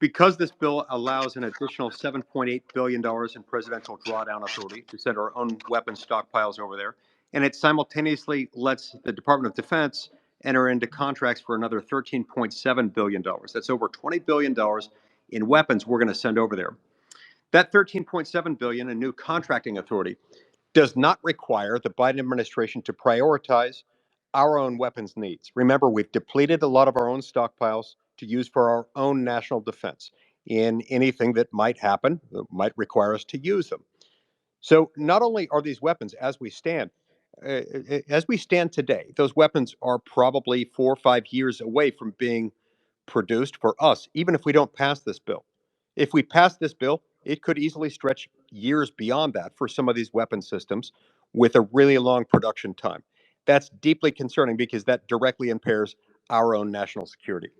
Because this bill allows an additional $7.8 billion in presidential drawdown authority to send our own weapons stockpiles over there, and it simultaneously lets the Department of Defense enter into contracts for another $13.7 billion. That's over $20 billion in weapons we're going to send over there. That $13.7 billion in new contracting authority does not require the Biden administration to prioritize our own weapons needs. Remember, we've depleted a lot of our own stockpiles to use for our own national defense in anything that might happen, that might require us to use them. So not only are these weapons, as we stand today, those weapons are probably 4 or 5 years away from being produced for us, even if we don't pass this bill. If we pass this bill, it could easily stretch years beyond that for some of these weapon systems with a really long production time. That's deeply concerning because that directly impairs our own national security.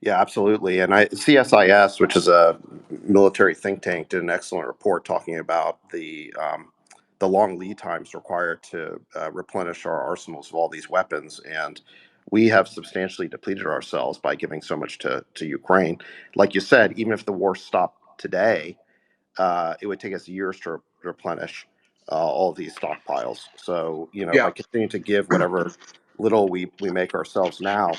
Yeah, absolutely. And CSIS, which is a military think tank, did an excellent report talking about the long lead times required to replenish our arsenals of all these weapons. And we have substantially depleted ourselves by giving so much to Ukraine. Like you said, even if the war stopped today, it would take us years to replenish all of these stockpiles. So, Yeah. by continuing to give whatever little we make ourselves now,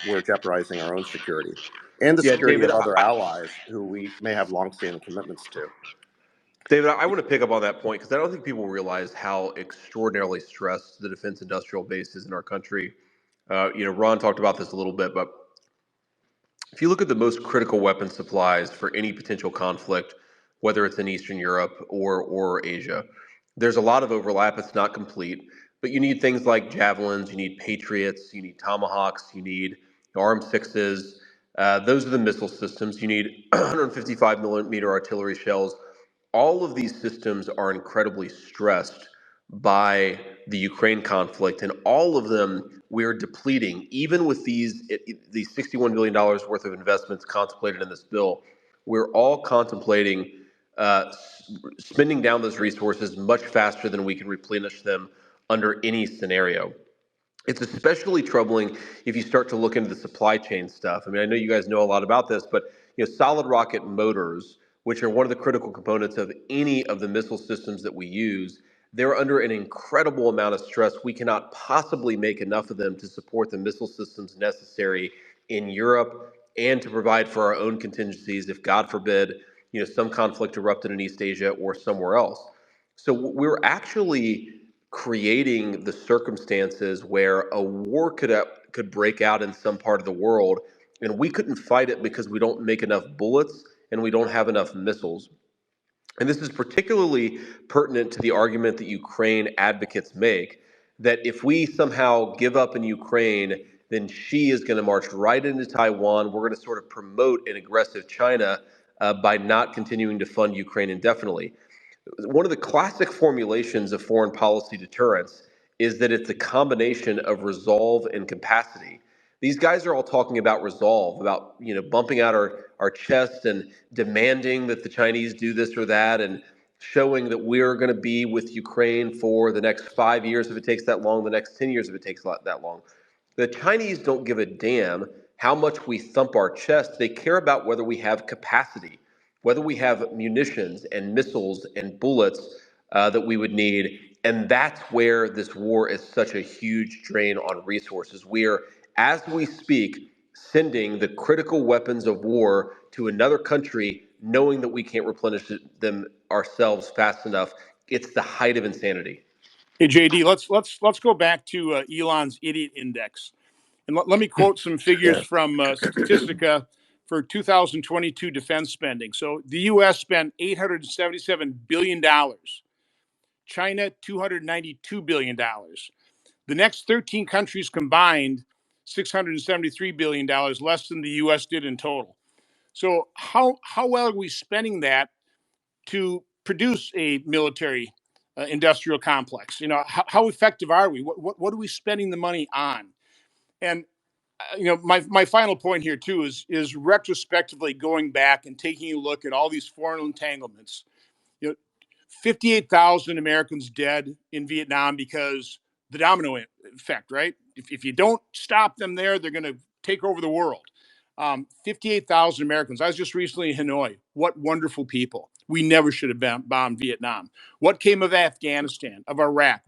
we're jeopardizing our own security and the Yeah, security David, of other allies who we may have longstanding commitments to. David, I want to pick up on that point because I don't think people realize how extraordinarily stressed the defense industrial base is in our country. Ron talked about this a little bit, but if you look at the most critical weapon supplies for any potential conflict, whether it's in Eastern Europe or Asia, there's a lot of overlap. It's not complete, but you need things like javelins, you need Patriots, you need Tomahawks, you need Arm Sixes. Those are the missile systems. You need 155 millimeter artillery shells. All of these systems are incredibly stressed by the Ukraine conflict, and all of them we're depleting. Even with these $61 billion worth of investments contemplated in this bill, we're all contemplating uh, spending down those resources much faster than we can replenish them under any scenario. It's especially troubling if you start to look into the supply chain stuff. I mean, I know you guys know a lot about this, but solid rocket motors, which are one of the critical components of any of the missile systems that we use, they're under an incredible amount of stress. We cannot possibly make enough of them to support the missile systems necessary in Europe and to provide for our own contingencies if, God forbid, some conflict erupted in East Asia or somewhere else. So we're actually creating the circumstances where a war could break out in some part of the world, and we couldn't fight it because we don't make enough bullets and we don't have enough missiles. And this is particularly pertinent to the argument that Ukraine advocates make that if we somehow give up in Ukraine, then Xi is going to march right into Taiwan. We're going to sort of promote an aggressive China by not continuing to fund Ukraine indefinitely. One of the classic formulations of foreign policy deterrence is that it's a combination of resolve and capacity. These guys are all talking about resolve, about bumping out our chest and demanding that the Chinese do this or that, and showing that we're going to be with Ukraine for the next 5 years if it takes that long, the next 10 years if it takes that long. The Chinese don't give a damn how much we thump our chest. They care about whether we have capacity, whether we have munitions and missiles and bullets that we would need. And that's where this war is such a huge drain on resources. We are, as we speak, sending the critical weapons of war to another country, knowing that we can't replenish them ourselves fast enough. It's the height of insanity. Hey, JD, let's go back to Elon's idiot index, and let me quote some figures Yeah. from Statistica for 2022 defense spending. So the U.S. spent $877 billion, China $292 billion. The next 13 countries combined, $673 billion, less than the U.S. did in total. So how well are we spending that to produce a military industrial complex. How effective are we? What are we spending the money on? And my final point here too is retrospectively going back and taking a look at all these foreign entanglements. 58,000 Americans dead in Vietnam because the domino effect, right? If you don't stop them there, they're going to take over the world. 58,000 Americans. I was just recently in Hanoi. What wonderful people. We never should have bombed Vietnam. What came of Afghanistan, of Iraq?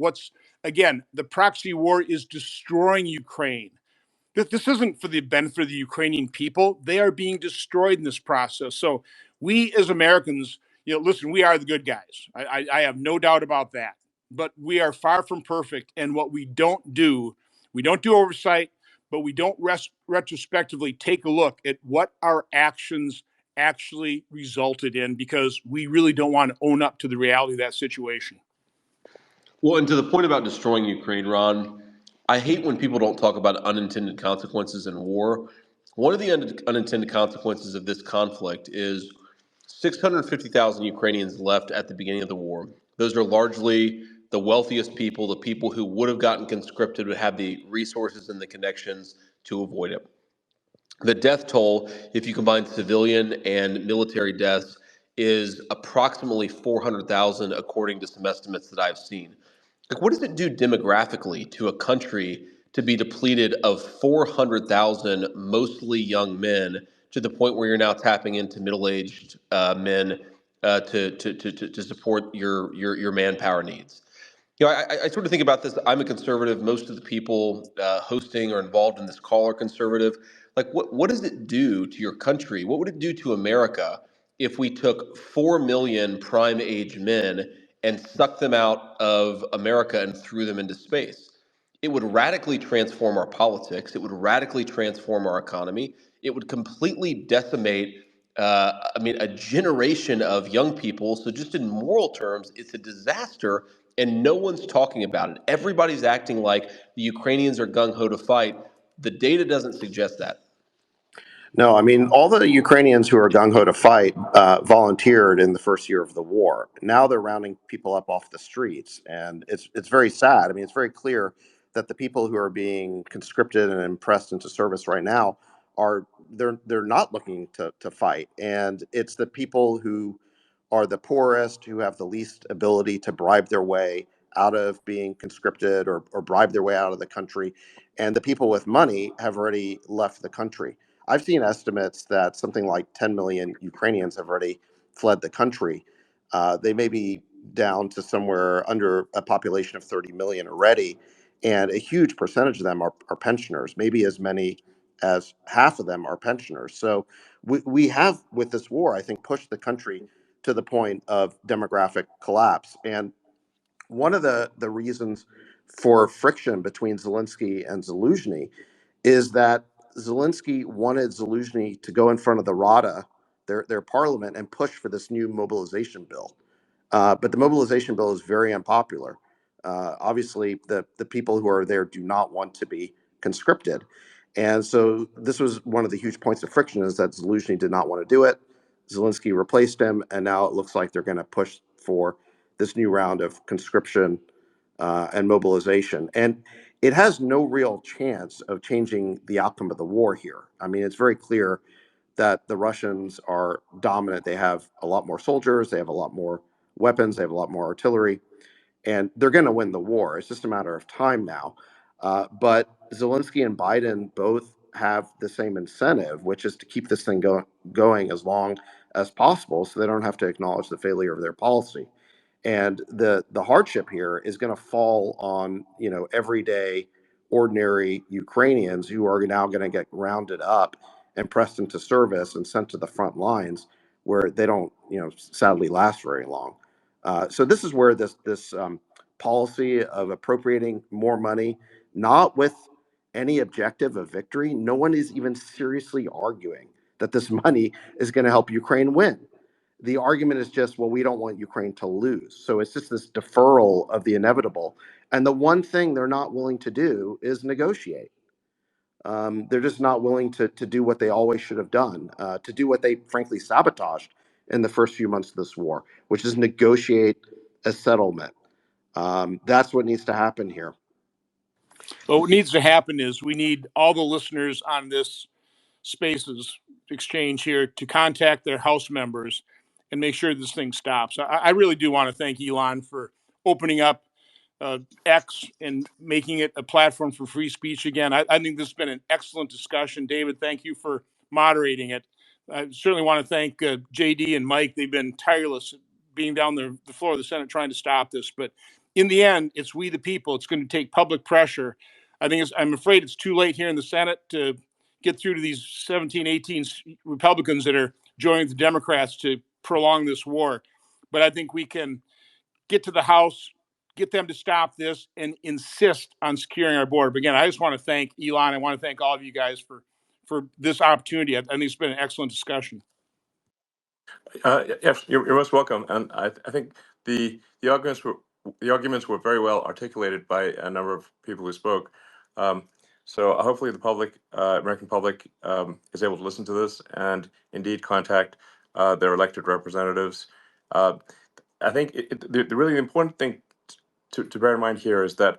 Again, the proxy war is destroying Ukraine. This isn't for the benefit of the Ukrainian people. They are being destroyed in this process. So we as Americans, listen, we are the good guys. I have no doubt about that. But we are far from perfect. And what we don't do oversight, but we don't retrospectively take a look at what our actions actually resulted in, because we really don't want to own up to the reality of that situation. Well, and to the point about destroying Ukraine, Ron, I hate when people don't talk about unintended consequences in war. One of the unintended consequences of this conflict is 650,000 Ukrainians left at the beginning of the war. Those are largely the wealthiest people, the people who would have gotten conscripted, would have the resources and the connections to avoid it. The death toll, if you combine civilian and military deaths, is approximately 400,000, according to some estimates that I've seen. Like, what does it do demographically to a country to be depleted of 400,000 mostly young men, to the point where you're now tapping into middle-aged men to support your manpower needs? I sort of think about this. I'm a conservative. Most of the people hosting or involved in this call are conservative. Like, what does it do to your country? What would it do to America if we took 4 million prime age men and sucked them out of America and threw them into space? It would radically transform our politics. It would radically transform our economy. It would completely decimate, a generation of young people. So just in moral terms, it's a disaster, and no one's talking about it. Everybody's acting like the Ukrainians are gung-ho to fight. The data doesn't suggest that. No, I mean, all the Ukrainians who are gung-ho to fight volunteered in the first year of the war. Now they're rounding people up off the streets, and it's very sad. I mean, it's very clear that the people who are being conscripted and impressed into service right now they're not looking to fight, and it's the people who are the poorest, who have the least ability to bribe their way out of being conscripted or bribe their way out of the country, and the people with money have already left the country. I've seen estimates that something like 10 million Ukrainians have already fled the country. They may be down to somewhere under a population of 30 million already, and a huge percentage of them are pensioners. Maybe as many as half of them are pensioners. So we have, with this war, I think, pushed the country to the point of demographic collapse. And one of the reasons for friction between Zelensky and Zelensky is that Zelensky wanted Zelensky to go in front of the Rada, their parliament, and push for this new mobilization bill. But the mobilization bill is very unpopular. Obviously, the people who are there do not want to be conscripted. And so this was one of the huge points of friction, is that Zelensky did not want to do it. Zelensky replaced him, and now it looks like they're going to push for this new round of conscription and mobilization. And it has no real chance of changing the outcome of the war here. I mean, it's very clear that the Russians are dominant. They have a lot more soldiers, they have a lot more weapons, they have a lot more artillery, and they're going to win the war. It's just a matter of time now. But Zelensky and Biden both have the same incentive, which is to keep this thing going as long as possible, so they don't have to acknowledge the failure of their policy. And the hardship here is going to fall on everyday ordinary Ukrainians who are now going to get rounded up and pressed into service and sent to the front lines, where they don't sadly last very long. So this is where this policy of appropriating more money, not with any objective of victory. No one is even seriously arguing that this money is going to help Ukraine win. The argument is just, well, we don't want Ukraine to lose. So it's just this deferral of the inevitable. And the one thing they're not willing to do is negotiate. They're just not willing to do what they always should have done, to do what they frankly sabotaged in the first few months of this war, which is negotiate a settlement. That's what needs to happen here. Well, what needs to happen is we need all the listeners on this Spaces exchange here to contact their House members and make sure this thing stops. I really do want to thank Elon for opening up X and making it a platform for free speech again. I think this has been an excellent discussion. David, thank you for moderating it. I certainly want to thank JD and Mike. They've been tireless being down the floor of the Senate trying to stop this. But in the end, it's we the people. It's going to take public pressure. I'm afraid it's too late here in the Senate to get through to these 17, 18 Republicans that are joining the Democrats to prolong this war. But I think we can get to the House, get them to stop this, and insist on securing our border. But again, I just want to thank Elon. I want to thank all of you guys for this opportunity. I think it's been an excellent discussion. Yes, you're most welcome. And I think the arguments were very well articulated by a number of people who spoke. So hopefully the public, American public, is able to listen to this and indeed contact their elected representatives. I think the really important thing to bear in mind here is that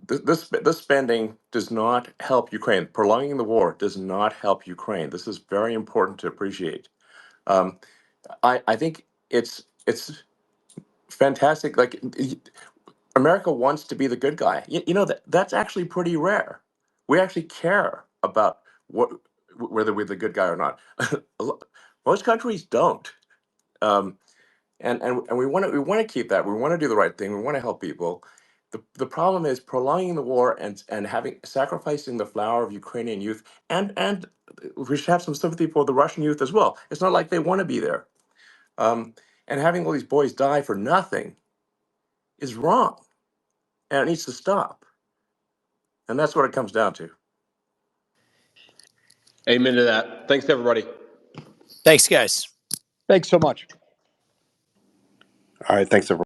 this spending does not help Ukraine. Prolonging the war does not help Ukraine. This is very important to appreciate. I think it's fantastic. Like America wants to be the good guy. You know that's actually pretty rare. We actually care about whether we're the good guy or not. Most countries don't. Um, and we want to keep that. We want to do the right thing. We want to help people. The problem is prolonging the war and having sacrificing the flower of Ukrainian youth, and we should have some sympathy for the Russian youth as well. It's not like they want to be there. And having all these boys die for nothing is wrong, and it needs to stop. And that's what it comes down to. Amen to that. Thanks, everybody. Thanks, guys. Thanks so much. All right, thanks everyone.